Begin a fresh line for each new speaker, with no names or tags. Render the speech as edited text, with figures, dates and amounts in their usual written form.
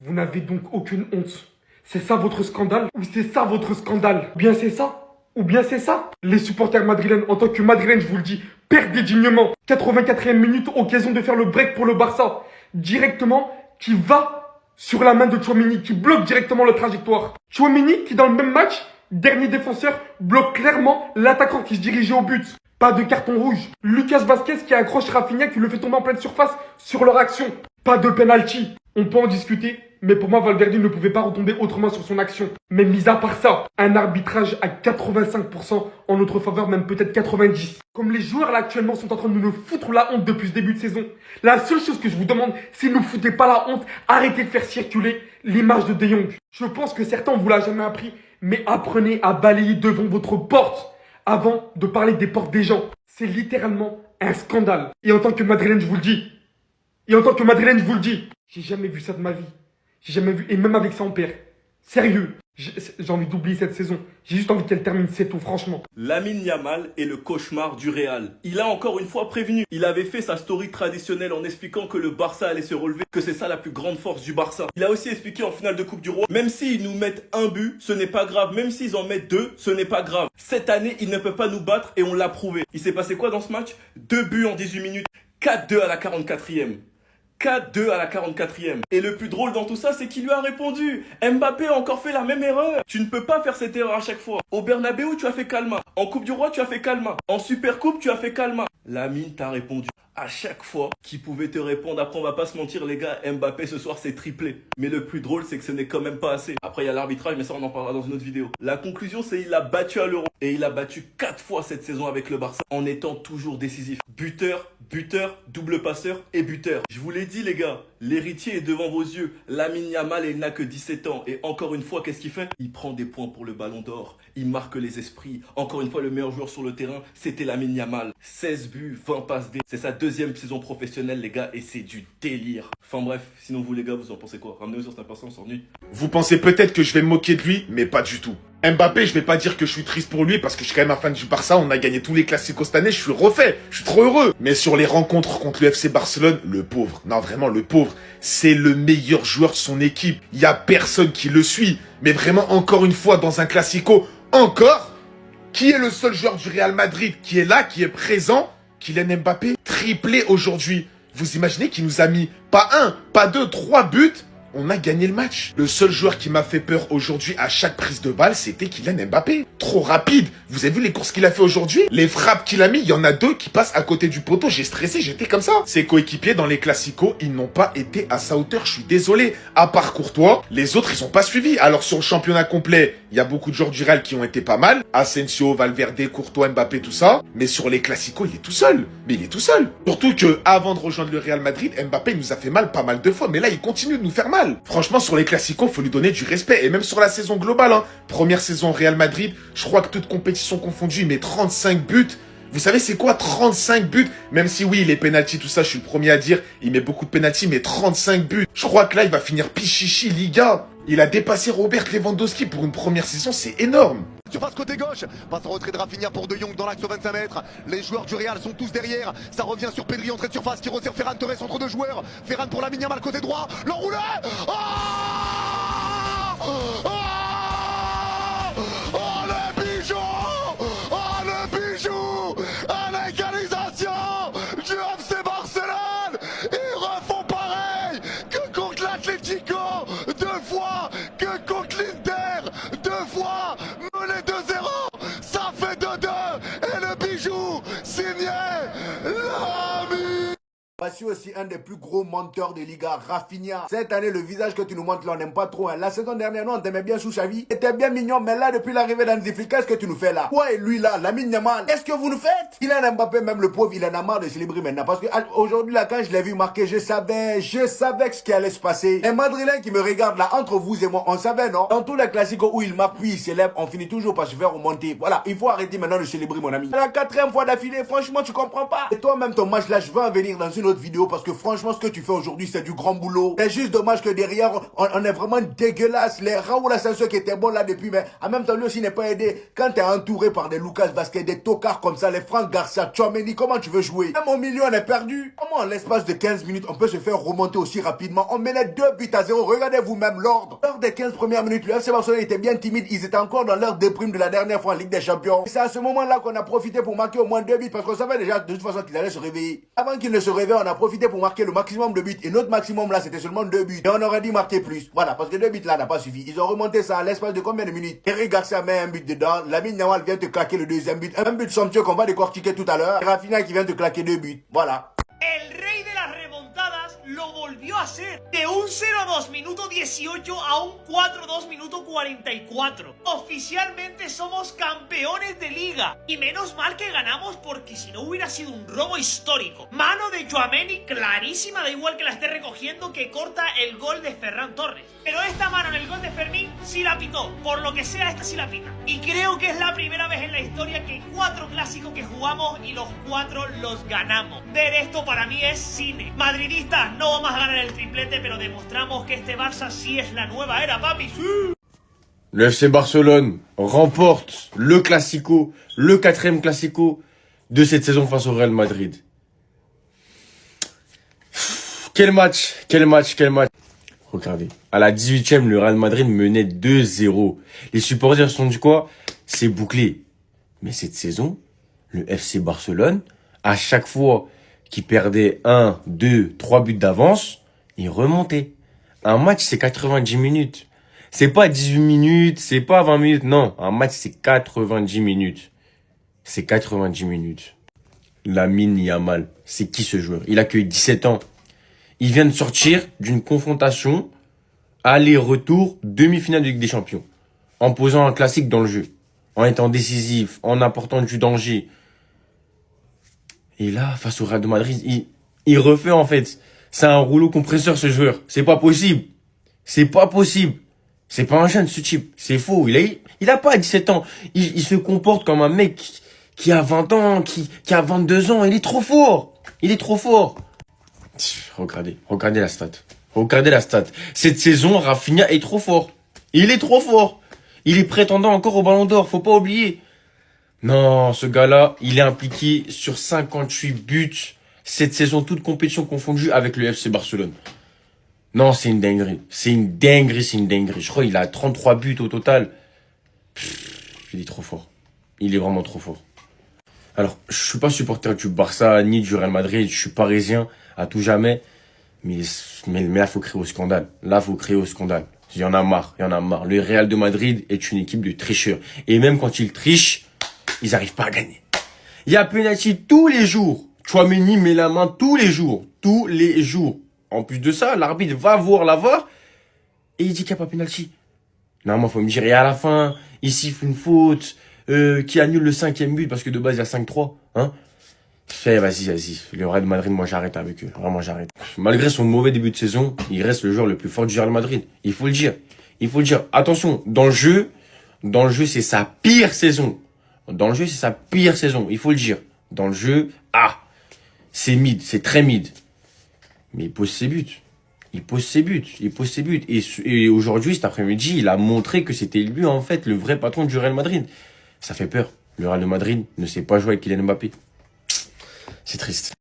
Vous n'avez donc aucune honte. C'est ça votre scandale? Ou c'est ça votre scandale? Ou bien c'est ça? Ou bien c'est ça? Les supporters madrilènes, en tant que madrilène, je vous le dis, perdez dignement. 84e minute, occasion de faire le break pour le Barça. Directement, qui va sur la main de Tchouaméni, qui bloque directement la trajectoire. Tchouaméni, qui dans le même match, dernier défenseur, bloque clairement l'attaquant qui se dirigeait au but. Pas de carton rouge. Lucas Vasquez qui accroche Rafinha, qui le fait tomber en pleine surface sur leur action. Pas de penalty. On peut en discuter, mais pour moi, Valverde ne pouvait pas retomber autrement sur son action. Mais mis à part ça, un arbitrage à 85% en notre faveur, même peut-être 90%. Comme les joueurs là actuellement sont en train de nous foutre la honte depuis ce début de saison, la seule chose que je vous demande, c'est ne nous foutez pas la honte, arrêtez de faire circuler l'image de De Jong. Je pense que certains, on vous l'a jamais appris, mais apprenez à balayer devant votre porte avant de parler des portes des gens. C'est littéralement un scandale. Et en tant que madrilène, je vous le dis. J'ai jamais vu ça de ma vie. J'ai jamais vu, et même avec ça on perd. Sérieux, j'ai envie d'oublier cette saison. J'ai juste envie qu'elle termine, c'est tout, franchement.
Lamine Yamal est le cauchemar du Real. Il a encore une fois prévenu. Il avait fait sa story traditionnelle en expliquant que le Barça allait se relever, que c'est ça la plus grande force du Barça. Il a aussi expliqué en finale de Coupe du Roi, même s'ils nous mettent un but, ce n'est pas grave. Même s'ils en mettent deux, ce n'est pas grave. Cette année, ils ne peuvent pas nous battre et on l'a prouvé. Il s'est passé quoi dans ce match? 2 buts en 18 minutes, 4-2 à la 44e. 4-2 à la 44e. Et le plus drôle dans tout ça, c'est qu'il lui a répondu. Mbappé a encore fait la même erreur. Tu ne peux pas faire cette erreur à chaque fois. Au Bernabeu, tu as fait calma. En Coupe du Roi, tu as fait calma. En Super Coupe, tu as fait calma. Lamine t'a répondu. À chaque fois qu'il pouvait te répondre, après on va pas se mentir les gars, Mbappé ce soir c'est triplé. Mais le plus drôle c'est que ce n'est quand même pas assez. Après il y a l'arbitrage mais ça on en parlera dans une autre vidéo. La conclusion c'est qu'il a battu à l'Euro. Et il a battu 4 fois cette saison avec le Barça en étant toujours décisif. Buteur, double passeur et buteur. Je vous l'ai dit les gars, l'héritier est devant vos yeux. Lamine Yamal il n'a que 17 ans. Et encore une fois qu'est-ce qu'il fait? Il prend des points pour le ballon d'or. Il marque les esprits. Encore une fois le meilleur joueur sur le terrain c'était Lamine Yamal. 16 buts, 20 passes D. C'est sa deuxième saison professionnelle les gars et c'est du délire. Enfin bref, sinon vous les gars vous en pensez quoi? Ramenez-vous sur Snapchat, on s'ennuie.
Vous pensez peut-être que je vais me moquer de lui, mais pas du tout. Mbappé, je vais pas dire que je suis triste pour lui parce que je suis quand même un fan du Barça, on a gagné tous les classicos cette année, je suis refait, je suis trop heureux. Mais sur les rencontres contre le FC Barcelone, le pauvre, non vraiment le pauvre, c'est le meilleur joueur de son équipe. Il y a personne qui le suit. Mais vraiment encore une fois dans un classico, encore, qui est le seul joueur du Real Madrid qui est là, qui est présent? Kylian Mbappé, triplé aujourd'hui. Vous imaginez qu'il nous a mis pas un, pas deux, 3 buts? On a gagné le match. Le seul joueur qui m'a fait peur aujourd'hui à chaque prise de balle, c'était Kylian Mbappé. Trop rapide. Vous avez vu les courses qu'il a fait aujourd'hui? Les frappes qu'il a mis, il y en a 2 qui passent à côté du poteau. J'ai stressé, j'étais comme ça. Ses coéquipiers dans les classicos, ils n'ont pas été à sa hauteur. Je suis désolé. À part Courtois, les autres, ils ont pas suivi. Alors sur le championnat complet, il y a beaucoup de joueurs du Real qui ont été pas mal. Asensio, Valverde, Courtois, Mbappé, tout ça. Mais sur les classicos, il est tout seul. Mais il est tout seul. Surtout que avant de rejoindre le Real Madrid, Mbappé nous a fait mal pas mal de fois. Mais là, il continue de nous faire mal. Franchement, sur les classicos, faut lui donner du respect. Et même sur la saison globale, hein. Première saison Real Madrid, je crois que toute compétition confondue, il met 35 buts. Vous savez c'est quoi 35 buts? Même si oui, les pénaltys, tout ça, je suis le premier à dire, il met beaucoup de pénaltys, mais 35 buts. Je crois que là, il va finir Pichichi, Liga. Il a dépassé Robert Lewandowski pour une première saison, c'est énorme.
Surface côté gauche, passe en retrait de Rafinha pour De Jong dans l'axe aux 25 mètres. Les joueurs du Real sont tous derrière. Ça revient sur Pedri, entrée de surface qui resserre Ferran Torres entre 2 joueurs. Ferran pour Lamine Yamal côté droit. L'enroulé. Oh, oh, oh le bijou. Oh le bijou. À l'égalisation du FC Barcelone. Ils refont pareil que contre l'Atlético 2 fois, que contre l'Inter 2 fois. Les 2-0, ça fait 2-2 et le bijou signé Lamine.
Voici aussi un des plus gros menteurs de Liga, Rafinha. Cette année, le visage que tu nous montres là, on n'aime pas trop. Hein. La saison dernière, nous, on t'aimait bien sous Xavi. T'étais bien mignon, mais là, depuis l'arrivée d'Anzifli, qu'est-ce que tu nous fais là? Toi et lui là, Lamine Yamal, qu'est-ce que vous nous faites? Il a un Mbappé, même le pauvre, il en a marre de célébrer maintenant. Parce que aujourd'hui là, quand je l'ai vu marquer, je savais ce qui allait se passer. Un Madrilène qui me regarde là, entre vous et moi, on savait, non? Dans tous les classiques où il marque puis il célèbre, on finit toujours par se faire remonter. Voilà, il faut arrêter maintenant de célébrer, mon ami. La 4e fois d'affilée, franchement, tu comprends pas. Et toi-même, ton match là, je veux en venir dans une autre vidéo parce que franchement, ce que tu fais aujourd'hui, c'est du grand boulot. C'est juste dommage que derrière, on est vraiment dégueulasse. Les Raoul Asensio qui était bon là depuis, mais en même temps, lui aussi n'est pas aidé. Quand t'es entouré par des Lucas Vazquez, des tocards comme ça, les Franck Garcia, Tchouaméni, comment tu veux jouer? Même au milieu, on est perdu. Comment en l'espace de 15 minutes, on peut se faire remonter aussi rapidement? On menait 2-0. Regardez vous-même l'ordre. Lors des 15 premières minutes, le FC Barcelone était bien timide. Ils étaient encore dans leur déprime de la dernière fois en Ligue des Champions. C'est à ce moment-là qu'on a profité pour marquer au moins 2 buts parce qu'on savait déjà de toute façon qu'ils allaient se réveiller. Avant qu'ils ne se réveillent, on a profité pour marquer le maximum de buts. Et notre maximum là, c'était seulement 2 buts. Et on aurait dû marquer plus. Voilà, parce que 2 buts là n'a pas suffi. Ils ont remonté ça à l'espace de combien de minutes? Eric Garcia met un but dedans. Lamine Yamal vient te claquer le deuxième but. Un but somptueux qu'on va décortiquer tout à l'heure. Et Rafinha qui vient te claquer 2 buts. Voilà.
El rey de las remontadas lo volvió a hacer. De un 0-2 minuto 18 a un 4-2 minuto 44. Oficialmente somos campeones de liga. Y menos mal que ganamos porque si no hubiera sido un robo histórico. Mano de Tchouaméni clarísima, da igual que la esté recogiendo, que corta el gol de Ferran Torres. Pero esta mano en el gol de Fermín sí la pitó. Por lo que sea, esta sí la pita. Y creo que es la primera vez en la historia que 4 clásicos que jugamos y los 4 los ganamos. Ver esto para mí es cine. Madridistas, no vamos a ganar el triplete, pero demostramos que este Barça sí es la nueva era, papi. ¡Sí!
Le FC Barcelone remporte le Classico, le 4e Classico de cette saison face au Real Madrid. Quel match, quel match, quel match. Regardez, à la 18e, le Real Madrid menait 2-0. Les supporters se sont dit quoi? C'est bouclé. Mais cette saison, le FC Barcelone, à chaque fois qu'il perdait 1, 2, 3 buts d'avance, il remontait. Un match, c'est 90 minutes. C'est pas 18 minutes, c'est pas 20 minutes, non. Un match, c'est 90 minutes. C'est 90 minutes. Lamine Yamal, c'est qui ce joueur? Il a que 17 ans. Il vient de sortir d'une confrontation aller-retour demi-finale de Ligue des Champions. En posant un classique dans le jeu. En étant décisif, en apportant du danger. Et là, face au Real de Madrid, il refait en fait. C'est un rouleau compresseur ce joueur. C'est pas possible. C'est pas possible. C'est pas un jeune ce type. C'est faux. Il a pas 17 ans. Il se comporte comme un mec qui a 20 ans, qui a 22 ans. Il est trop fort. Il est trop fort. Regardez la stat. Regardez la stat. Cette saison, Rafinha est trop fort. Il est trop fort. Il est prétendant encore au Ballon d'Or. Faut pas oublier. Non, ce gars-là, il est impliqué sur 58 buts cette saison, toute compétition confondue avec le FC Barcelone. Non, c'est une dinguerie. C'est une dinguerie. Je crois qu'il a 33 buts au total. Il est trop fort. Il est vraiment trop fort. Alors, je suis pas supporter du Barça ni du Real Madrid. Je suis parisien à tout jamais. Mais là, faut crier au scandale. Il y en a marre. Le Real de Madrid est une équipe de tricheurs. Et même quand ils trichent, ils arrivent pas à gagner. Il y a penalty tous les jours. Tchouaméni met la main tous les jours. En plus de ça, l'arbitre va voir la VAR et il dit qu'il n'y a pas penalty. Non, moi, faut me dire, et à la fin, il siffle une faute, qui annule le 5e but parce que de base, il y a 5-3, hein. Vas-y. Le Real Madrid, moi, j'arrête avec eux. Vraiment, j'arrête. Malgré son mauvais début de saison, il reste le joueur le plus fort du Real Madrid. Il faut le dire. Attention, dans le jeu, c'est sa pire saison. Il faut le dire. Dans le jeu, c'est mid, c'est très mid. Mais il pose ses buts. Et aujourd'hui, cet après-midi, il a montré que c'était lui, en fait, le vrai patron du Real Madrid. Ça fait peur. Le Real Madrid ne sait pas jouer avec Kylian Mbappé. C'est triste.